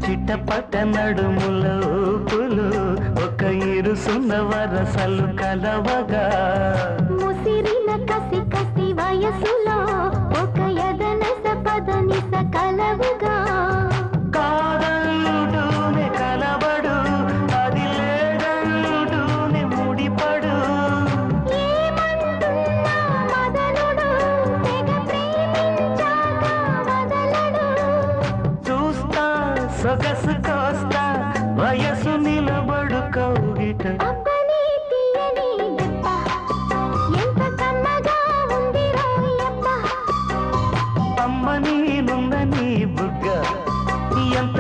చిట్టపట నడుముల ఊపులు ఒక ఇరుసున్న వరసలు కలవగా ముసిరిన కసి కసి వయసులో ఒక యదనస పదనిస కలవుగా కాదంటూనే కలబడు అది లేదంటూనే ముడిపడు ఏమంటున్నా మదనుడు తెగ ప్రేమించాక వదలడు చూస్తా సొగసు కోస్తా వయసు నిలబడు కౌగిట అబ్బని తీయని దెబ్బ ఎంత కమ్మగా ఉంది రోయబ్బ అమ్మ నీనున్న నీ బుగ్గ ఎంత